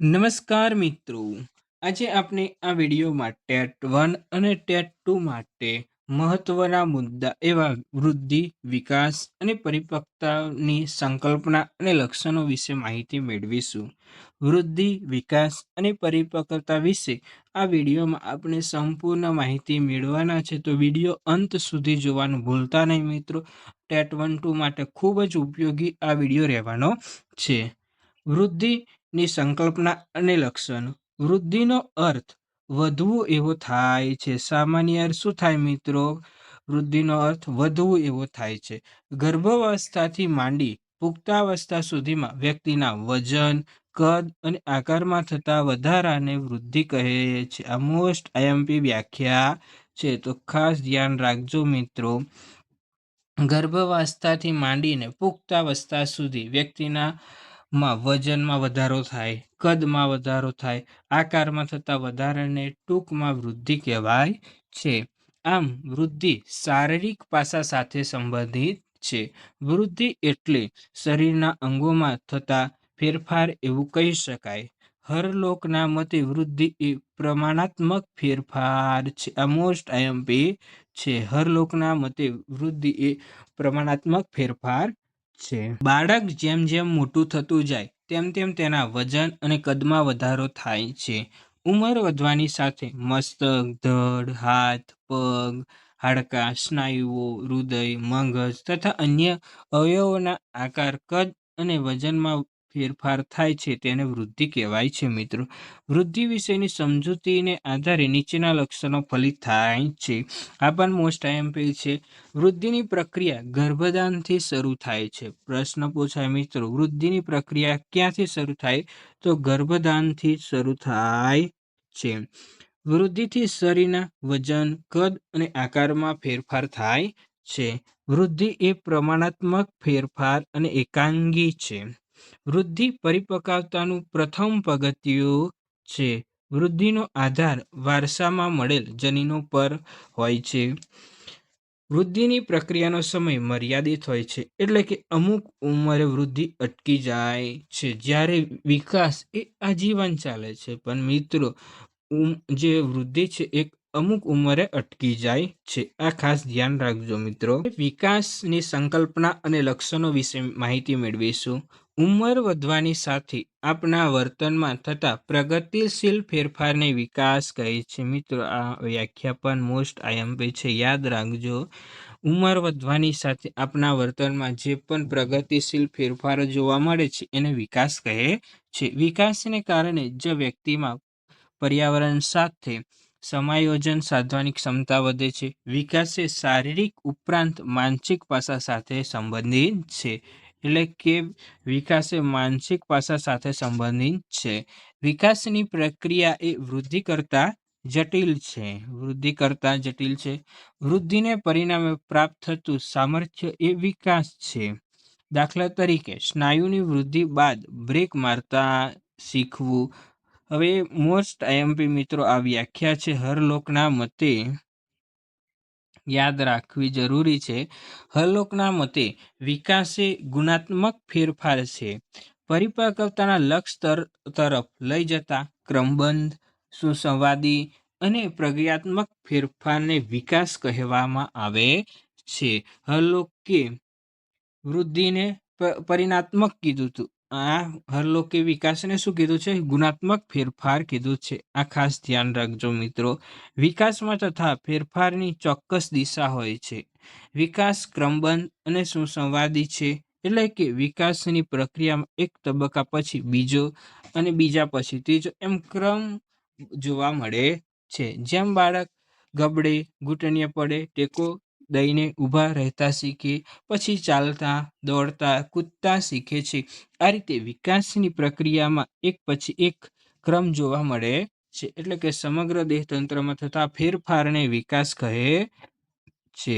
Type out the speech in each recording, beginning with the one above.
નમસ્કાર મિત્રો. આજે આપણે આ વિડીયોમાં ટેટ 1 અને ટેટ 2 માટે મહત્વના મુદ્દા એવા વૃદ્ધિ, વિકાસ અને પરિપક્વતાની સંકલ્પના અને લક્ષણો વિશે માહિતી મેળવીશું. વૃદ્ધિ, વિકાસ અને પરિપક્વતા વિશે આ વિડીયોમાં આપણે સંપૂર્ણ માહિતી મેળવવાના છે, તો વિડીયો અંત સુધી જોવાનું ભૂલતા નહીં મિત્રો. ટેટ 1-2 માટે ખૂબ જ ઉપયોગી આ વિડીયો રહેવાનો છે. વૃદ્ધિની સંકલ્પના અને લક્ષણ. વૃદ્ધિનો અર્થ વધવું એવો થાય છે. સામાન્ય અર્થ શું થાય મિત્રો? વૃદ્ધિનો અર્થ વધવું એવો થાય છે. ગર્ભાવસ્થાથી માંડી પુખ્તાવસ્થા સુધીમાં વ્યક્તિના વજન, કદ અને આકારમાં થતા વધારાને વૃદ્ધિ કહે છે. આ મોસ્ટ આઈએમપી વ્યાખ્યા છે, તો ખાસ ધ્યાન રાખજો મિત્રો. ગર્ભાવસ્થાથી માંડીને પુખ્તાવસ્થા સુધી વ્યક્તિના વજનમાં વધારો થાય, કદમાં વધારો થાય, આકારમાં થતા વધારાને ટૂંકમાં વૃદ્ધિ કહેવાય છે. આમ વૃદ્ધિ શારીરિક પાસા સાથે સંબંધિત છે. વૃદ્ધિ એટલે શરીરના અંગોમાં થતા ફેરફાર એવું કહી શકાય. હરલોકના મતે વૃદ્ધિ એ પ્રમાણાત્મક ફેરફાર છે. આ મોસ્ટ આઈએમપી છે. હરલોકના મતે વૃદ્ધિ એ પ્રમાણાત્મક ફેરફાર છે. બાળક જેમ જેમ મોટું થતું જાય તેમ તેમ તેના વજન અને કદમાં વધારો થાય છે. ઉંમર વધવાની સાથે મસ્તક, ધડ, હાથ, પગ, હાડકાં, સ્નાયુઓ, હૃદય, મગજ તથા અન્ય અવયવોના આકાર, કદ અને વજનમાં ફેરફાર થાય છે, તેને વૃદ્ધિ કહેવાય છે મિત્રો. વૃદ્ધિ વિશેની સમજૂતીને આધારે નીચેના લક્ષણો ફલિત થાય છે. આ પણ મોસ્ટ આઈએમપી છે. વૃદ્ધિની પ્રક્રિયા ગર્ભધાનથી શરૂ થાય છે. પ્રશ્ન પૂછાય મિત્રો, વૃદ્ધિની પ્રક્રિયા ક્યાંથી શરૂ થાય? તો ગર્ભધાનથી શરૂ થાય છે. વૃદ્ધિથી શરીરના વજન, કદ અને આકારમાં ફેરફાર થાય છે. વૃદ્ધિ એ પ્રમાણાત્મક ફેરફાર અને એકાંગી છે. વૃદ્ધિ પરિપક્વતાનું પ્રથમ પગથિયું છે. વૃદ્ધિનો આધાર વારસામાં મળેલ જનીનો પર હોય છે. વૃદ્ધિની પ્રક્રિયાનો સમય મર્યાદિત હોય છે, એટલે કે અમુક ઉંમરે વૃદ્ધિ અટકી જાય છે, જ્યારે વિકાસ એ આજીવન ચાલે છે. પણ મિત્રો, જે વૃદ્ધિ છે એક અમુક ઉંમરે અટકી જાય છે. આ ખાસ ધ્યાન રાખજો મિત્રો. વિકાસની સંકલ્પના અને લક્ષણો વિશે માહિતી મેળવીશું. ઉંમર વધવાની સાથે આપણા વર્તનમાં થતા પ્રગતિશીલ ફેરફારને વિકાસ કહે છે મિત્રો. આ વ્યાખ્યા પણ મોસ્ટ આઈએમપી છે, યાદ રાખજો. ઉંમર વધવાની સાથે આપણા વર્તનમાં જે પણ પ્રગતિશીલ ફેરફારો જોવા મળે છે એને વિકાસ કહે છે. વિકાસને કારણે જ વ્યક્તિમાં પર્યાવરણ સાથે સમાયોજન સાધવાની ક્ષમતા વધે છે. વિકાસ એ શારીરિક ઉપરાંત માનસિક પાસા સાથે સંબંધિત છે. એટલે કે વિકાસ એ માનસિક પાસા સાથે સંબંધિત છે. વિકાસની પ્રક્રિયા એ વૃદ્ધિ કરતાં જટિલ છે. વૃદ્ધિ કરતાં જટિલ છે. વૃદ્ધિને પરિણામે પ્રાપ્ત થતું સામર્થ્ય એ વિકાસ છે. દાખલા તરીકે સ્નાયુની વૃદ્ધિ બાદ બ્રેક મારતા શીખવું. હવે મોસ્ટ આઈએમપી મિત્રો, આ વ્યાખ્યા છે હરલોકના મતે, યાદ રાખવી જરૂરી છે. હરલોકના મતે વિકાસ એ ગુણાત્મક ફેરફાર છે. પરિપક્વતાના લક્ષ્ય તરફ લઈ જતા ક્રમબદ્ધ, સુસંવાદી અને પ્રક્રિયાત્મક ફેરફારને વિકાસ કહેવામાં આવે છે. હરલોકે વૃદ્ધિને પરિણાત્મક કીધું હતું. આ હરલોકે વિકાસને શું કીધું છે? ગુણાત્મક ફેરફાર કીધું છે. આ ખાસ ધ્યાન રાખજો મિત્રો. વિકાસમાં તથા ફેરફારની ચોક્કસ દિશા હોય છે. વિકાસ ક્રમબદ્ધ અને સુસંવાદી છે, એટલે કે વિકાસની પ્રક્રિયામાં એક તબક્કા પછી બીજો અને બીજા પછી ત્રીજો એમ ક્રમ જોવા મળે છે. જેમ બાળક ગબડે, ઘૂંટણીએ પડે, ટેકો દઈને ઊભા રહેતા શીખે, પછી ચાલતા, દોડતા, કૂદતા શીખે છે. આ રીતે વિકાસની પ્રક્રિયામાં એક પછી એક ક્રમ જોવા મળે છે. એટલે કે સમગ્ર દેહતંત્રમાં થતા ફેરફારને વિકાસ કહે છે.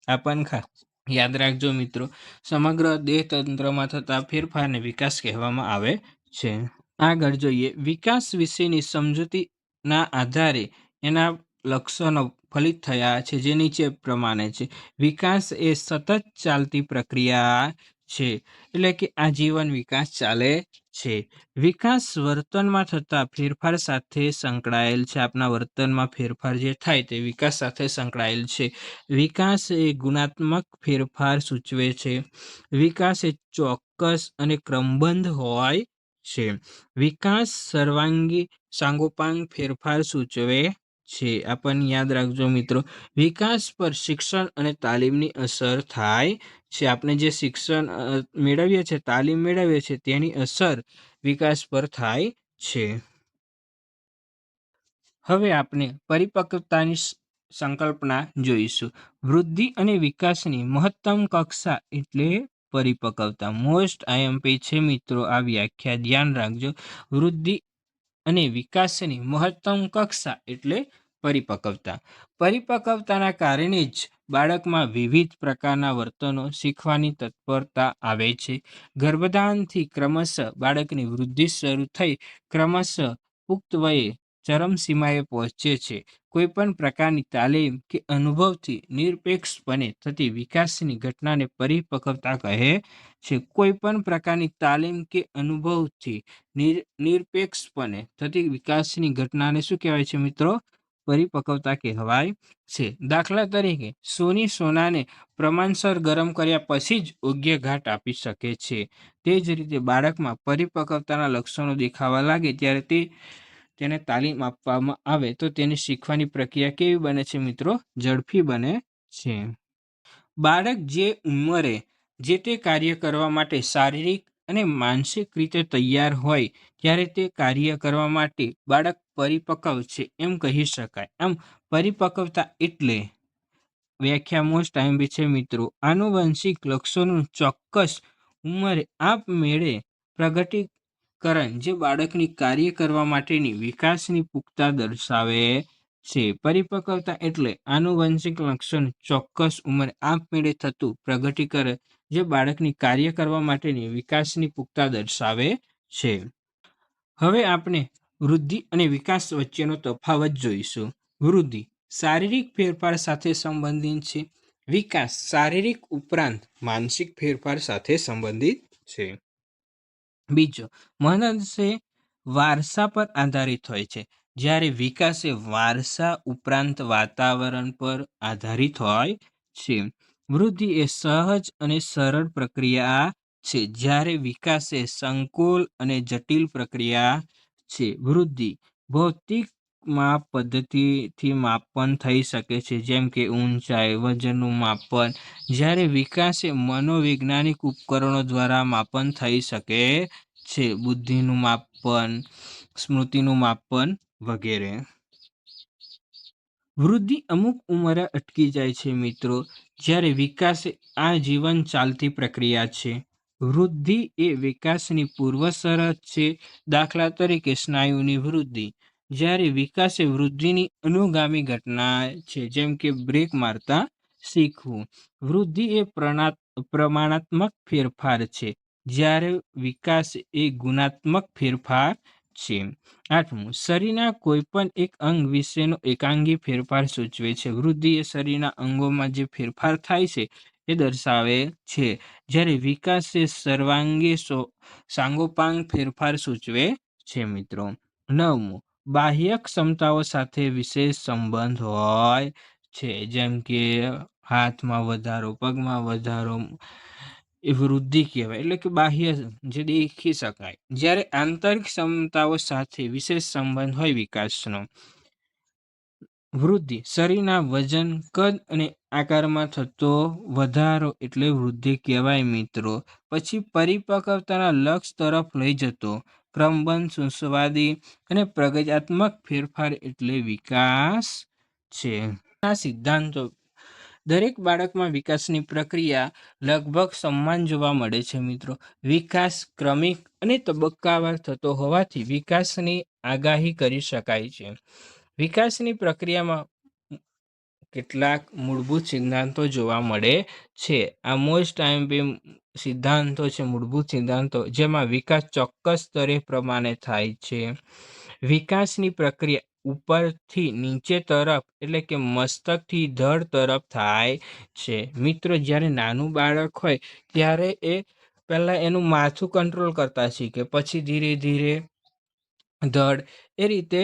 આ પણ ખાસ યાદ રાખજો મિત્રો. સમગ્ર દેહતંત્રમાં થતા ફેરફારને વિકાસ કહેવામાં આવે છે. આગળ જોઈએ. વિકાસ વિશેની સમજૂતીના આધારે એના લક્ષણો ફલિત થયા છે, જે નીચે પ્રમાણે છે. વિકાસ એ સતત ચાલતી પ્રક્રિયા છે, એટલે કે આજીવન વિકાસ ચાલે છે. વિકાસ વર્તનમાં થતા ફેરફાર સાથે સંકળાયેલ છે. આપણા વર્તનમાં ફેરફાર જે થાય તે વિકાસ સાથે સંકળાયેલ છે. વિકાસ એ ગુણાત્મક ફેરફાર સૂચવે છે. વિકાસ એ ચોક્કસ અને ક્રમબદ્ધ હોય છે. વિકાસ સર્વાંગી સાંગોપાંગ ફેરફાર સૂચવે છે. આપણને યાદ રાખજો મિત્રો, વિકાસ પર શિક્ષણ અને તાલીમની અસર થાય છે. આપણે જે શિક્ષણ મેળવીએ છીએ, તાલીમ મેળવીએ છીએ, તેની અસર વિકાસ પર થાય છે. હવે આપણે પરિપક્વતાની સંકલ્પના જોઈશું. વૃદ્ધિ અને વિકાસની મહત્તમ કક્ષા એટલે પરિપક્વતા. મોસ્ટ આઈએમપી છે મિત્રો, આ વ્યાખ્યા ધ્યાન રાખજો. વૃદ્ધિ અને વિકાસની મહત્તમ કક્ષા એટલે પરિપક્વતા. પરિપક્વતાના કારણે જ બાળકમાં વિવિધ પ્રકારના વર્તનો શીખવાની તત્પરતા આવે છે. ગર્ભાધાનથી ક્રમશઃ બાળકની વૃદ્ધિ શરૂ થઈ ક્રમશઃ પુખ્ત વયે ચરમસીમાએ પહોંચે છે. કોઈપણ પ્રકારની તાલીમ કે અનુભવથી નિરપેક્ષપણે થતી વિકાસની ઘટનાને પરિપક્વતા કહે છે. કોઈપણ પ્રકારની તાલીમ કે અનુભવથી નિરપેક્ષપણે થતી વિકાસની ઘટનાને શું કહેવાય છે મિત્રો? પરિપક્વતા કહેવાય છે. દાખલા તરીકે, સોનાને પ્રમાણસર ગરમ કર્યા પછી જ યોગ્ય ઘાટ આપી શકે છે. તે જ રીતે બાળકમાં પરિપક્વતાના લક્ષણો દેખાવા લાગે ત્યારે તેને તાલીમ આપવામાં આવે તો તેની શીખવાની પ્રક્રિયા કેવી બને છે મિત્રો? ઝડપી બને છે. બાળક જે ઉંમરે જે તે કાર્ય કરવા માટે શારીરિક અને માનસિક રીતે તૈયાર હોય ત્યારે તે કાર્ય કરવા માટે બાળક પરિપક્વ છે એમ કહી શકાય. આમ પરિપક્વતા એટલે વ્યાખ્યા મોસ્ટ આઈએમપી છે મિત્રો, આનુવંશિક લક્ષણોનું ચોક્કસ ઉંમરે આપમેળે પ્રગટીકરણ જે બાળકની કાર્ય કરવા માટેની વિકાસની પુખ્તતા દર્શાવે છે. પરિપક્વતા એટલે આનુવંશિક લક્ષણોનું ચોક્કસ ઉંમરે આપમેળે થતું પ્રગટીકરણ જે બાળકની કાર્ય કરવા માટેની વિકાસની પુખ્તતા દર્શાવે છે. હવે આપણે વૃદ્ધિ અને વિકાસ વચ્ચેનો તફાવત જોઈશું. વૃદ્ધિ શારીરિક ફેરફાર સાથે સંબંધિત છે. વિકાસ શારીરિક ઉપરાંત માનસિક ફેરફાર સાથે સંબંધિત છે. બીજો મહદઅંશે વારસા પર આધારિત હોય છે, જ્યારે વિકાસ એ વારસા ઉપરાંત વાતાવરણ પર આધારિત હોય છે. વૃદ્ધિ એ સહજ અને સરળ પ્રક્રિયા છે, જ્યારે વિકાસ એ સંકુલ અને જટિલ પ્રક્રિયા છે. વૃદ્ધિ ભૌતિક માપ પદ્ધતિથી માપન થઈ શકે છે, જેમ કે ઊંચાઈ, વજનનું માપન, જ્યારે વિકાસ એ મનોવૈજ્ઞાનિક ઉપકરણો દ્વારા માપન થઈ શકે છે, બુદ્ધિનું માપન, સ્મૃતિનું માપન વગેરે. વૃદ્ધિ અમુક ઉંમરે અટકી જાય છે મિત્રો, જ્યારે વિકાસ એ આજીવન ચાલતી પ્રક્રિયા છે. વૃદ્ધિ એ વિકાસની પૂર્વશરત છે. દાખલા તરીકે સ્નાયુની વૃદ્ધિ, જ્યારે વિકાસ એ વૃદ્ધિની અનુગામી ઘટના છે, જેમ કે બ્રેક મારતા શીખવું. વૃદ્ધિ એ પ્રમાણાત્મક ફેરફાર છે, જ્યારે વિકાસ એ ગુણાત્મક ફેરફાર છે. 8મું, શરીરના કોઈપણ એક અંગ વિશેનો એકાંગી ફેરફાર સૂચવે છે. વૃદ્ધિ એ શરીરના અંગોમાં જે ફેરફાર થાય છે એ દર્શાવે છે, જ્યારે વિકાસ એ સર્વાંગી સાંગોપાંગ ફેરફાર સૂચવે છે મિત્રો. 9મું, બાહ્ય ક્ષમતાઓ સાથે વિશેષ સંબંધ હોય છે, જેમ કે હાથમાં વધારો, પગમાં વધારો, એ વૃદ્ધિ કહેવાય. એટલે કે બાહ્ય જે દેખી શકાય. જ્યારે આંતરિક ક્ષમતાઓ સાથે વિશેષ સંબંધ હોય વિકાસનો. વૃદ્ધિ શરીરના વજન, કદ અને આકારમાં થતો વધારો એટલે વૃદ્ધિ કહેવાય મિત્રો. પછી પરિપક્વતાના લક્ષ્ય તરફ લઈ જતો ક્રમબદ્ધ, સુસ્વાદી અને પ્રગત્યાત્મક ફેરફાર એટલે વિકાસ છે. આ સિદ્ધાંતો દરેક બાળકમાં વિકાસની પ્રક્રિયા લગભગ સમાન જોવા મળે છે મિત્રો. વિકાસ ક્રમિક અને તબક્કાવાર થતો હોવાથી વિકાસની આગાહી કરી શકાય છે. વિકાસની પ્રક્રિયામાં કેટલાક મૂળભૂત સિદ્ધાંતો જોવા મળે છે. આ મોસ્ટ આઈએમપી સિદ્ધાંતો છે, મૂળભૂત સિદ્ધાંતો, જેમાં વિકાસ ચોક્કસ સ્તરે પ્રમાણે થાય છે. વિકાસની પ્રક્રિયા ઉપરથી નીચે તરફ એટલે કે મસ્તકથી ધડ તરફ થાય છે. મિત્રો, જ્યારે નાનું બાળક હોય ત્યારે એ પહેલાં એનું માથું કંટ્રોલ કરતા શીખે, પછી ધીરે ધીરે ધડ એ રીતે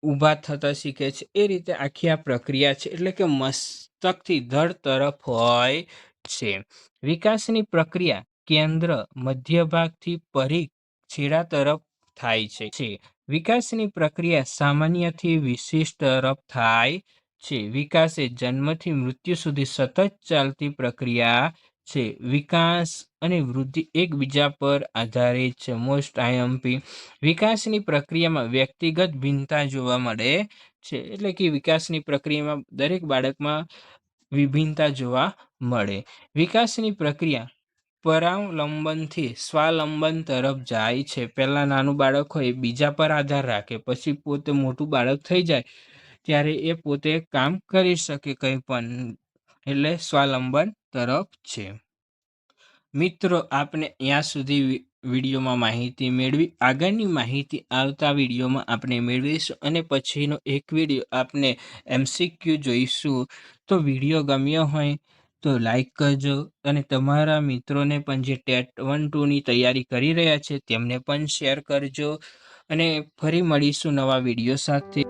ઊભા થતા શીખે છે. એ રીતે આખી આ પ્રક્રિયા છે, એટલે કે મસ્તકથી ધડ તરફ હોય છે. વિકાસની પ્રક્રિયા કેન્દ્ર મધ્ય ભાગથી પરિઘ છેડા તરફ થાય છે. વિકાસની પ્રક્રિયા સામાન્યથી વિશિષ્ટ તરફ થાય છે. વિકાસ એ જન્મથી મૃત્યુ સુધી સતત ચાલતી પ્રક્રિયા છે. વિકાસ અને વૃદ્ધિ એકબીજા પર આધારિત છે. મોસ્ટ આઈએમપી વિકાસની પ્રક્રિયામાં વ્યક્તિગત ભિન્નતા જોવા મળે છે, એટલે કે વિકાસની પ્રક્રિયામાં દરેક બાળકમાં વિભિન્નતા જોવા મળે. વિકાસની પ્રક્રિયા પરાવલંબનથી સ્વાવલંબન તરફ જાય છે. પહેલાં નાનું બાળક હોય બીજા પર આધાર રાખે, પછી પોતે મોટું બાળક થઈ જાય ત્યારે એ પોતે કામ કરી શકે કંઈ પણ, એટલે સ્વાવલંબન તરફ છે. મિત્રો, આપને અહીંયા સુધી વિડીયોમાં માહિતી મેળવી. આગળની માહિતી આવતા વિડીયોમાં આપણે મેળવીશું અને પછીનો એક વિડીયો આપણે MCQ જોઈશું. તો વિડીયો ગમ્યો હોય તો લાઈક કરજો અને તમારા મિત્રોને પણ જે ટેટ 1-2ની તૈયારી કરી રહ્યા છે તેમને પણ શેર કરજો અને ફરી મળીશું નવા વિડીયો સાથે.